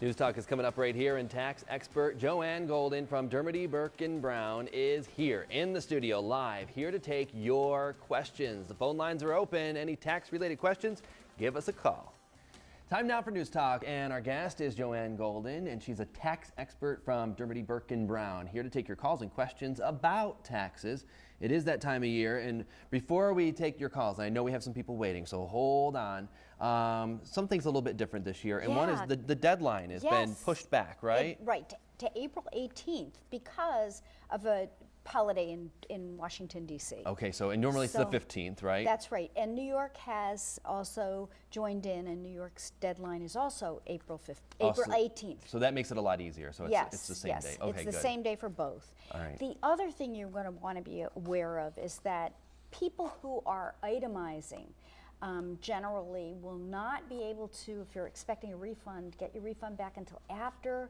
Newstalk is coming up right here, and tax expert Joanne Golden from Dermody Burke & Brown is here in the studio live, here to take your questions. The phone lines are open. Any tax-related questions, give us a call. Time now for Newstalk, and our guest is Joanne Golden, and she's a tax expert from Dermody Burke & Brown, here to take your calls and questions about taxes. It is that time of year, and before we take your calls, I know we have some people waiting, so hold on. Something's a little bit different this year, and one is the deadline has been pushed back, right? Right, to April 18th because of a holiday in Washington, D.C. Okay, and normally it's the 15th, right? That's right, and New York has also joined in, and New York's deadline is also April 18th. So that makes it a lot easier, so it's the same day. Okay, it's the same day for both. All right. The other thing you're going to want to be aware of is that people who are itemizing generally will not be able to, if you're expecting a refund, get your refund back until after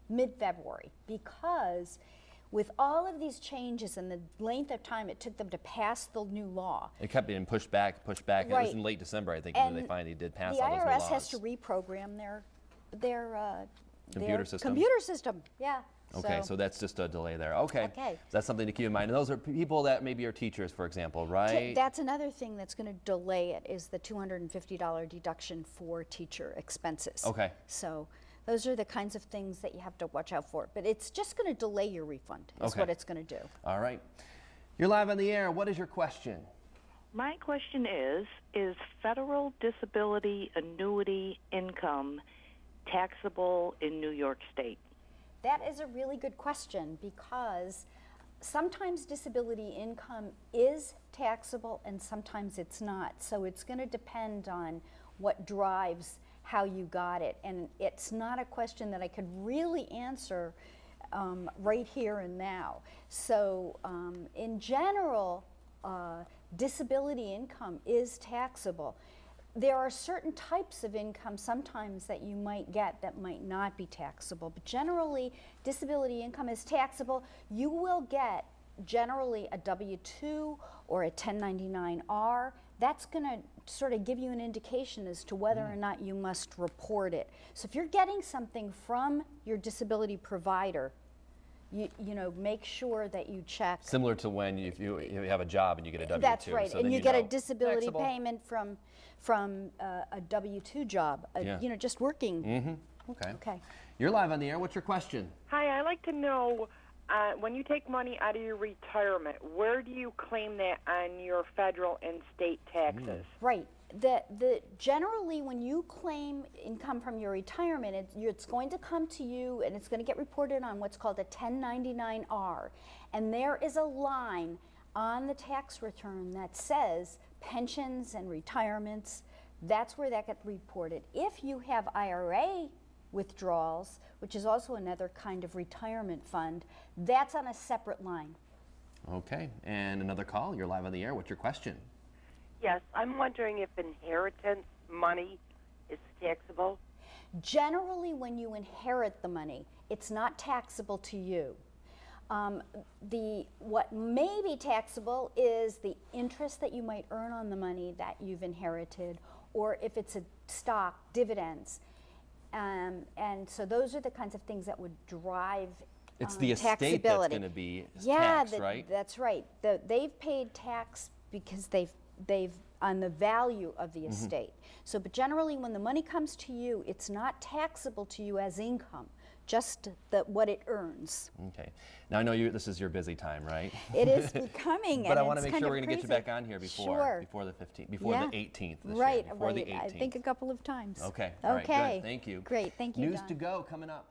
mid-February, because with all of these changes and the length of time it took them to pass the new law. It kept being pushed back. Right. It was in late December, I think, when they finally did pass all those new laws. The IRS has to reprogram their computer system. Yeah. Okay, so that's just a delay there. Okay. That's something to keep in mind. And those are people that maybe are teachers, for example, right? That's another thing that's going to delay it, is the $250 deduction for teacher expenses. Okay. So those are the kinds of things that you have to watch out for. But it's just going to delay your refund, is what it's going to do. All right. You're live on the air. What is your question? My question is federal disability annuity income taxable in New York State? That is a really good question, because sometimes disability income is taxable and sometimes it's not. So it's going to depend on what drives how you got it. And it's not a question that I could really answer right here and now. So in general, disability income is taxable. There are certain types of income sometimes that you might get that might not be taxable, but generally disability income is taxable. You will get generally a W-2 or a 1099-R. That's going to sort of give you an indication as to whether or not you must report it. So if you're getting something from your disability provider, you know, make sure that you check. Similar to when if you have a job and you get a W-2. That's right, so and you get a disability payment from a W-2 job, you know, just working. Okay. You're live on the air. What's your question? Hi, I'd like to know, when you take money out of your retirement, where do you claim that on your federal and state taxes? Right. Generally, when you claim income from your retirement, it's going to come to you and it's going to get reported on what's called a 1099-R. And there is a line on the tax return that says pensions and retirements. That's where that gets reported. If you have IRA withdrawals, which is also another kind of retirement fund, that's on a separate line. Okay. And another call. You're live on the air. What's your question? Yes, I'm wondering if inheritance money is taxable. Generally, when you inherit the money, it's not taxable to you. What may be taxable is the interest that you might earn on the money that you've inherited, or if it's a stock, dividends. And so those are the kinds of things that would drive it's the estate that's going to be taxed, right? That's right. They've paid tax because they've on the value of the estate. So, but generally when the money comes to you, it's not taxable to you as income, just what it earns. Okay. Now I know this is your busy time, right? It is becoming. But I want to make sure we're going to get you back on here before the 15th, before the 18th this year, before the 18th. I think a couple of times. Okay. All right, good. Thank you. Great. Thank you, News Don. to go coming up.